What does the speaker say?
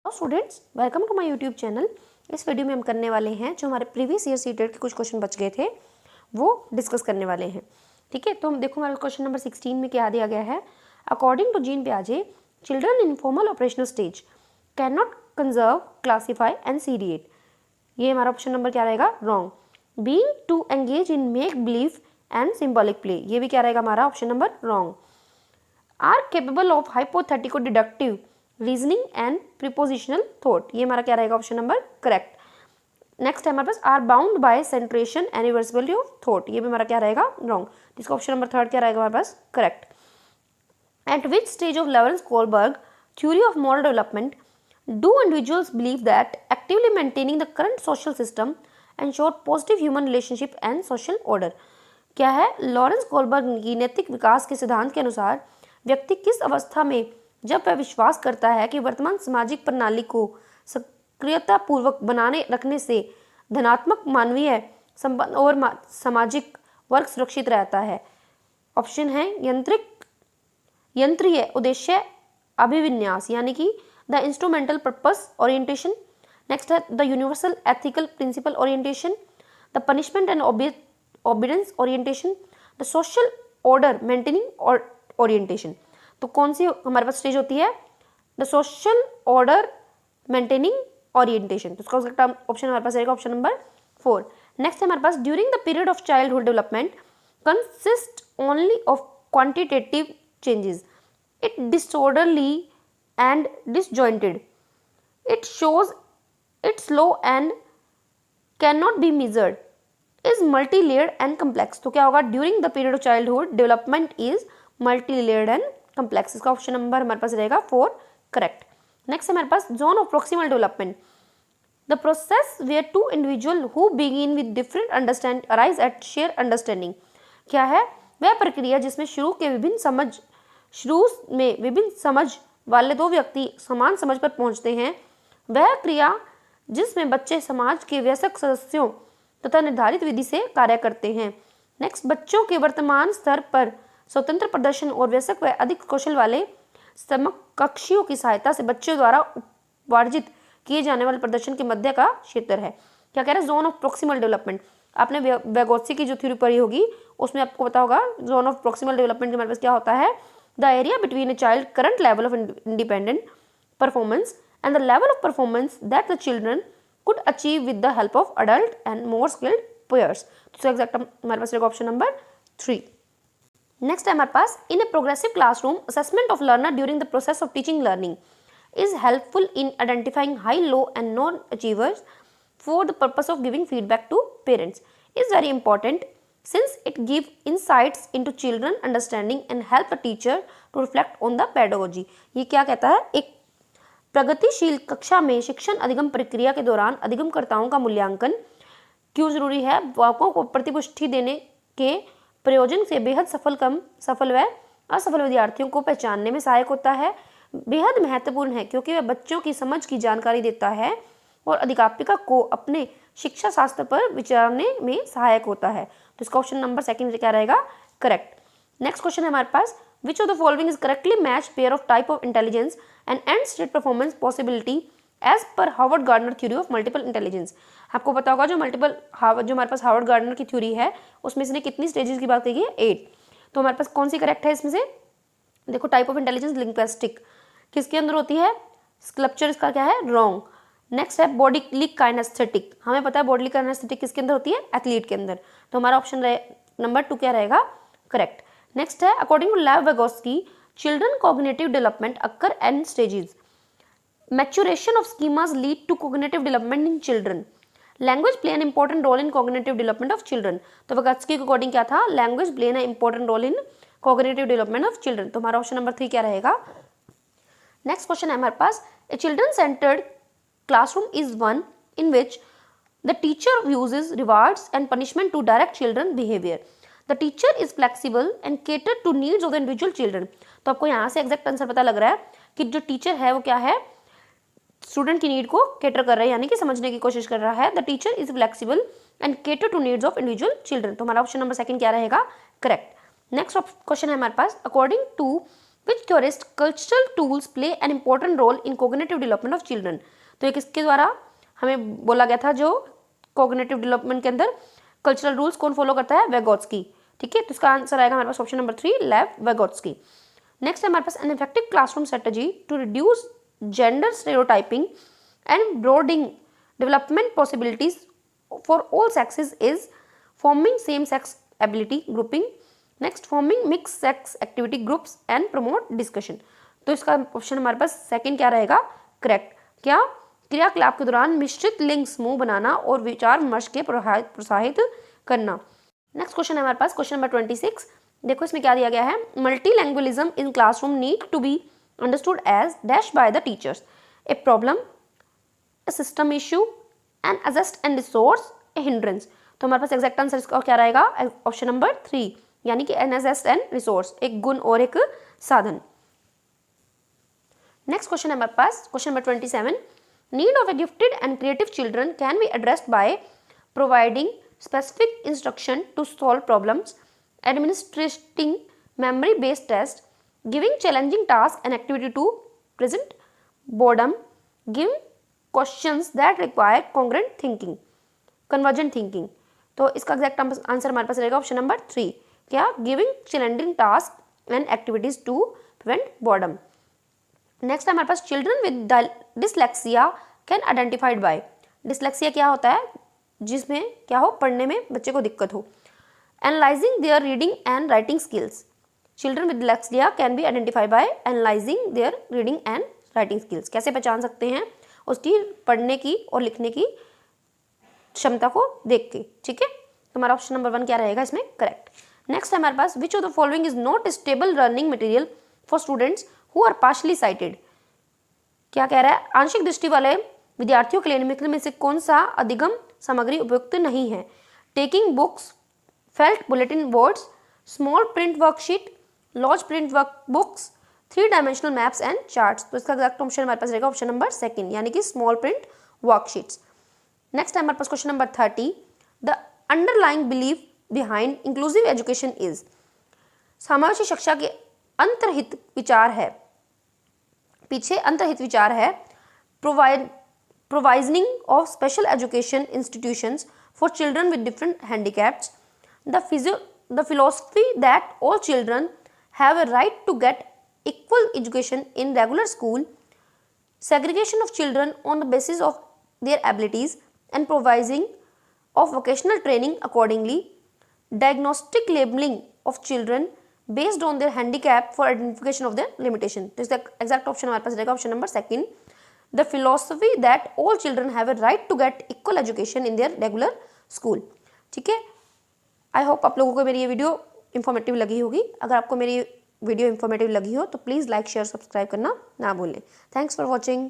Students, welcome to my YouTube channel. इस video में हम करने वाले हैं जो हमारे प्रीवियस ईयर सीटेट के कुछ क्वेश्चन बच गए थे वो डिस्कस करने वाले हैं। ठीक है, तो हम देखो हमारा क्वेश्चन नंबर 16 में क्या दिया गया है। अकॉर्डिंग टू जीन पियाजे, children in formal operational stage can not conserve, classify and seriate. ये हमारा ऑप्शन नंबर क्या रहेगा? Wrong. Being to engage in make believe and symbolic play, ये भी क्या रहेगा हमारा option number wrong. Are capable of hypothetico deductive reasoning and prepositional thought, ये हमारा क्या रहेगा ऑप्शन नंबर करेक्ट। नेक्स्ट है हमारे पास are bound by centration and reversibility of thought, ये भी हमारा क्या रहेगा रॉन्ग, जिसका ऑप्शन नंबर थर्ड क्या रहेगा हमारे पास correct. At which stage of Lawrence Kohlberg theory of moral development do individuals believe that actively maintaining the current social system ensure positive human relationship and social order. क्या है? Lawrence Kohlberg की नैतिक विकास के सिद्धांत के अनुसार व्यक्ति किस अवस्था में, जब वह विश्वास करता है कि वर्तमान सामाजिक प्रणाली को सक्रियतापूर्वक बनाने रखने से धनात्मक मानवीय संबंध और सामाजिक वर्ग सुरक्षित रहता है। ऑप्शन है यंत्रीय उद्देश्य अभिविन्यास, यानी कि the instrumental purpose orientation. Next है the universal ethical principle orientation, the punishment and obedience orientation, the social order maintaining orientation. तो कौन सी हमारे पास स्टेज होती है? The social order maintaining orientation. तो इसका ऑप्शन हमारे पास रहेगा ऑप्शन नंबर 4। नेक्स्ट है हमारे पास during the period of childhood development consist only of quantitative changes, it disorderly and disjointed, it shows it slow and can not be measured, is multi layered and complex. तो क्या होगा? During the period of childhood development is multi layered and complex, इसका option number हमारे पास रहेगा 4 correct. Next हमारे पास zone of proximal development, the process where two individual who begin with different understand arise at share understanding. क्या है? वह प्रक्रिया जिसमें शुरू में विभिन्न समझ वाले दो व्यक्ति समान समझ पर पहुंचते हैं, वह क्रिया जिसमें बच्चे समाज के वयस्क सदस्यों तथा निर्धारित विधि से कार्य करते हैं। नेक्स्ट, बच्चों के वर्तमान स्तर पर स्वतंत्र प्रदर्शन और वयस्क व अधिक कौशल वाले समकक्षियों की सहायता से बच्चों द्वारा उपार्जित किए जाने वाले प्रदर्शन के मध्य का क्षेत्र है। क्या कह रहे हैं? Zone of proximal development. आपने वैगोत्स्की की जो थ्योरी पढ़ी होगी उसमें आपको पता होगा जोन ऑफ प्रोक्सिमल डेवलपमेंट के हमारे पास क्या होता है? The area between a child current level of independent performance and the level of performance that the children could achieve with the help of adult and more skilled peers। तो exact हमारे पास रहेगा option number 3। Next है हमारे पास in a progressive classroom assessment of learner during the process of teaching learning is helpful in identifying high low and non achievers for the purpose of giving feedback to parents is very important since it give insights into children understanding and help a teacher to reflect on the pedagogy. ये क्या कहता है? एक प्रगतिशील कक्षा में शिक्षण अधिगम प्रक्रिया के दौरान अधिगमकर्ताओं का मूल्यांकन क्यों जरूरी है? वाकों को प्रतिपुष्टि देने के प्रयोजन से बेहद सफल व असफल विद्यार्थियों को पहचानने में सहायक होता है। बेहद महत्वपूर्ण है क्योंकि वह बच्चों की समझ की जानकारी देता है और अध्यापिका को अपने शिक्षा शास्त्र पर विचारने में सहायक होता है। तो इसका ऑप्शन नंबर सेकंड क्या रहेगा? करेक्ट। नेक्स्ट क्वेश्चन है हमारे पास, which of the following is correctly matched pair of type of intelligence and end state performance possibility as per Harvard gardener theory of multiple intelligence. आपको पता होगा जो हमारे पास Harvard gardener की थ्योरी है उसमें इसने कितनी स्टेजेस की बात की है? 8। तो हमारे पास कौन सी करेक्ट है इसमें से? देखो, टाइप ऑफ इंटेलिजेंस लिंग्विस्टिक किसके अंदर होती है? स्कल्पचर इसका क्या है? रॉन्ग। नेक्स्ट है बॉडी काइनेस्थेटिक, हमें पता है बॉडी काइनेस्थेटिक किसके अंदर होती है? एथलीट के अंदर। तो हमारा ऑप्शन नंबर 2 क्या रहेगा? करेक्ट। नेक्स्ट है according to Lev Vygotsky children cognitive development occur in stages, maturation of schemas lead to cognitive development in children, language play an important role in cognitive development of children. तो Vygotsky के according क्या था? Language play an important role in cognitive development of children. तो हमारा option number 3 क्या रहेगा? Next question है हमारे पास, a children centred classroom is one in which the teacher uses rewards and punishment to direct children behaviour, the teacher is flexible and cater to needs of the individual children. तो आपको यहाँ से exact answer पता लग रहा है कि जो टीचर है वो क्या है? स्टूडेंट की नीड को केटर कर रहा है, यानी कि समझने की कोशिश कर रहा है। The teacher is flexible and cater to needs of individual children. तो हमारा ऑप्शन नंबर सेकंड क्या रहेगा? करेक्ट। नेक्स्ट क्वेश्चन है हमारे पास, according to which theorist cultural tools play an important role in cognitive development of children. तो ये किसके द्वारा हमें बोला गया था, जो कोग्निटिव डेवलपमेंट के अंदर कल्चरल रूल्स कौन फॉलो करता है, वेगोत्स्की। ठीक है, तो इसका आंसर आएगा हमारे पास ऑप्शन नंबर 3, लेव वेगोत्स्की। नेक्स्ट है हमारे पास an effective classroom strategy to reduce gender stereotyping and broadening development possibilities for all sexes is forming same sex ability grouping, next forming mix sex activity groups and promote discussion. तो इसका option हमारे पास second क्या रहेगा, correct. क्या, क्रियाकलाप के दौरान मिश्रित लिंग समूह बनाना और विचार विमर्श के प्रोत्साहित करना। नेक्स्ट क्वेश्चन है हमारे पास क्वेश्चन नंबर 26। देखो इसमें क्या दिया गया है, multilingualism in classroom need to be understood as dash by the teachers, a problem, a system issue, an asset and resource, a hindrance. तो हमारे पास एग्जैक्ट आंसर इसका क्या रहेगा, ऑप्शन नंबर 3, यानी कि एन अजेस्ट एंड रिसोर्स, एक गुण और एक साधन। नेक्स्ट क्वेश्चन है हमारे पास question number 27। Need of a gifted and creative children can be addressed by providing specific instruction to solve problems, administering memory-based tests, giving challenging tasks and activity to present boredom, giving questions that require congruent thinking, convergent thinking। तो इसका exact answer हमारे पास रहेगा option number 3, क्या, giving challenging task and activities to prevent boredom. Next हमारे पास children with dyslexia can identified by. Dyslexia क्या होता है, जिसमें क्या हो, पढ़ने में बच्चे को दिक्कत हो। Analysing their reading and writing skills, children with dyslexia can be identify by analysing their reading and writing skills. कैसे पहचान सकते हैं, उसकी पढ़ने की और लिखने की क्षमता को देख के। ठीक है, तो हमारा ऑप्शन नंबर 1 क्या रहेगा इसमें, करेक्ट। नेक्स्ट है हमारे पास which of the following is not stable learning material for students who are partially sighted. क्या कह रहा है, आंशिक दृष्टि वाले विद्यार्थियों के लिए निम्नलिखित में से कौन सा अधिगम सामग्री उपयुक्त नहीं है। Taking books, felt bulletin boards, small print worksheet, large print work books, 3 dimensional maps and charts. तो इसका एग्जैक्ट ऑप्शन हमारे पास रहेगा ऑप्शन नंबर 2, यानी कि स्मॉल प्रिंट वर्कशीट्स। नेक्स्ट है हमारे पास question number 30। The underlying belief behind inclusive education is. समावेशी शिक्षा के अंतर्हित विचार है, पीछे अंतर्हित विचार है, provisioning of special education institutions for children with different handicaps, the philosophy that all children have a right to get equal education in regular school, segregation of children on the basis of their abilities and providing of vocational training accordingly, diagnostic labeling of children based on their handicap for identification of their limitation। तो इसका exact option हमारे पास रहेगा option number 2, the philosophy that all children have a right to get equal education in their regular school। ठीक है, I hope आप लोगों को मेरी ये वीडियो इन्फॉर्मेटिव लगी होगी। अगर आपको मेरी वीडियो इन्फॉर्मेटिव लगी हो तो प्लीज़ लाइक शेयर सब्सक्राइब करना ना भूलें। Thanks for watching.